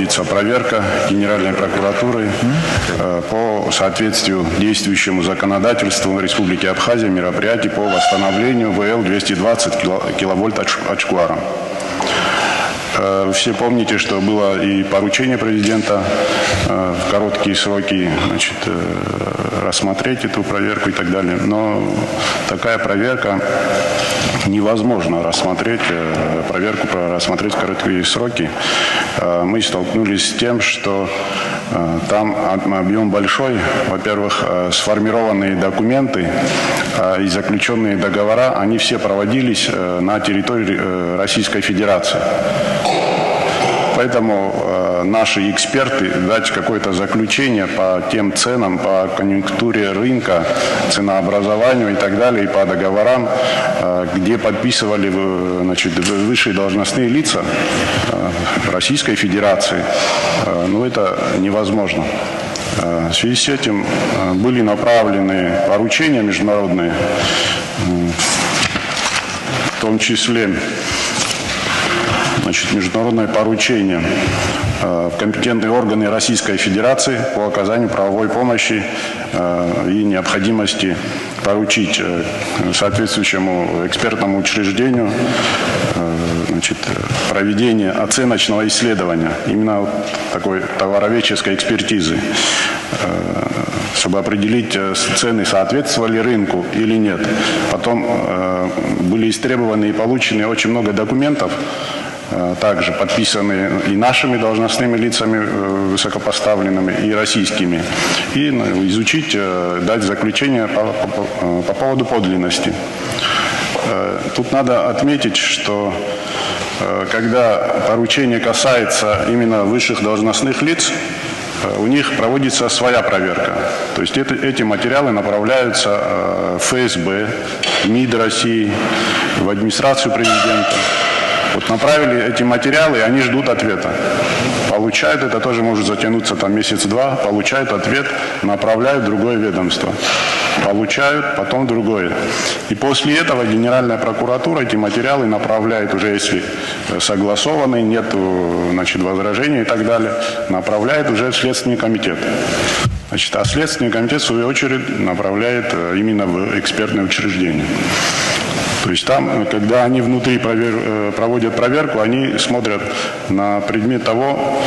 проводится проверка Генеральной прокуратуры по соответствию действующему законодательству Республики Абхазия мероприятий по восстановлению ВЛ-220 киловольт очквара. Все помните, что было и поручение президента в короткие сроки рассмотреть эту проверку и так далее. Но такая проверка невозможно рассмотреть в короткие сроки. Мы столкнулись с тем, что там объем большой. Во-первых, сформированные документы и заключенные договора, они все проводились на территории Российской Федерации. Поэтому наши эксперты дать какое-то заключение по тем ценам, по конъюнктуре рынка, ценообразованию и так далее, и по договорам, где подписывали высшие должностные лица Российской Федерации, это невозможно. В связи с этим были направлены поручения международные, в том числе международное поручение в компетентные органы Российской Федерации по оказанию правовой помощи и необходимости поручить соответствующему экспертному учреждению проведение оценочного исследования, именно такой товароведческой экспертизы, чтобы определить, цены соответствовали рынку или нет. Потом были истребованы и получены очень много документов, также подписанные и нашими должностными лицами высокопоставленными, и российскими, и изучить, дать заключение по поводу подлинности. Тут надо отметить, что когда поручение касается именно высших должностных лиц, у них проводится своя проверка. То есть эти материалы направляются в ФСБ, МИД России, в администрацию президента. Направили эти материалы, и они ждут ответа. Получают, это тоже может затянуться месяц-два, получают ответ, направляют в другое ведомство. Получают, потом другое. И после этого Генеральная прокуратура эти материалы направляет уже, если согласованы, нет возражений и так далее, направляет уже в Следственный комитет. А Следственный комитет, в свою очередь, направляет именно в экспертное учреждение. То есть там, когда они внутри проводят проверку, они смотрят на предмет того,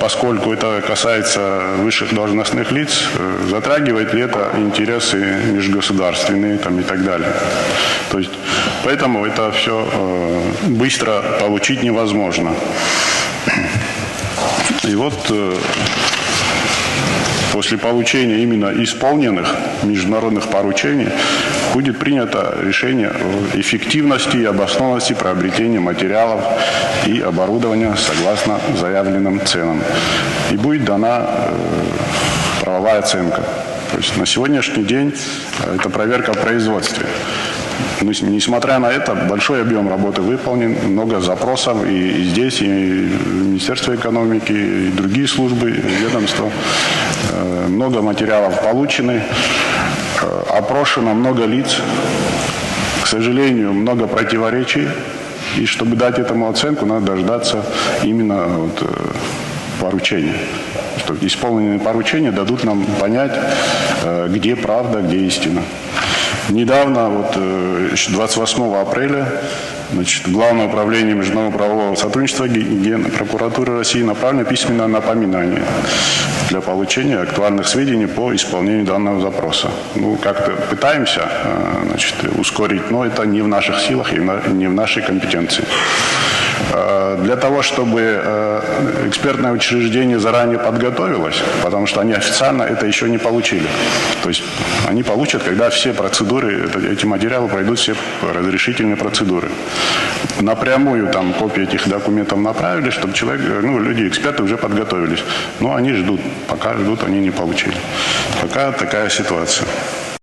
поскольку это касается высших должностных лиц, затрагивает ли это интересы межгосударственные и так далее. То есть, поэтому это все быстро получить невозможно. И после получения именно исполненных международных поручений будет принято решение о эффективности и обоснованности приобретения материалов и оборудования согласно заявленным ценам. И будет дана правовая оценка. То есть на сегодняшний день это проверка в производстве. Но, несмотря на это, большой объем работы выполнен, много запросов и здесь, и Министерство экономики, и другие службы, ведомства. Много материалов получены, опрошено много лиц. К сожалению, много противоречий. И чтобы дать этому оценку, надо дождаться именно поручения. Что исполненные поручения дадут нам понять, где правда, где истина. Недавно, 28 апреля, Главное управление международного правового сотрудничества Генпрокуратуры России направлено письменное напоминание для получения актуальных сведений по исполнению данного запроса. Как-то пытаемся ускорить, но это не в наших силах и не в нашей компетенции. Для того, чтобы экспертное учреждение заранее подготовилось, потому что они официально это еще не получили. То есть они получат, когда все процедуры, эти материалы пройдут все разрешительные процедуры. Напрямую копии этих документов направили, чтобы люди, эксперты уже подготовились. Но они ждут. Пока ждут, они не получили. Пока такая ситуация.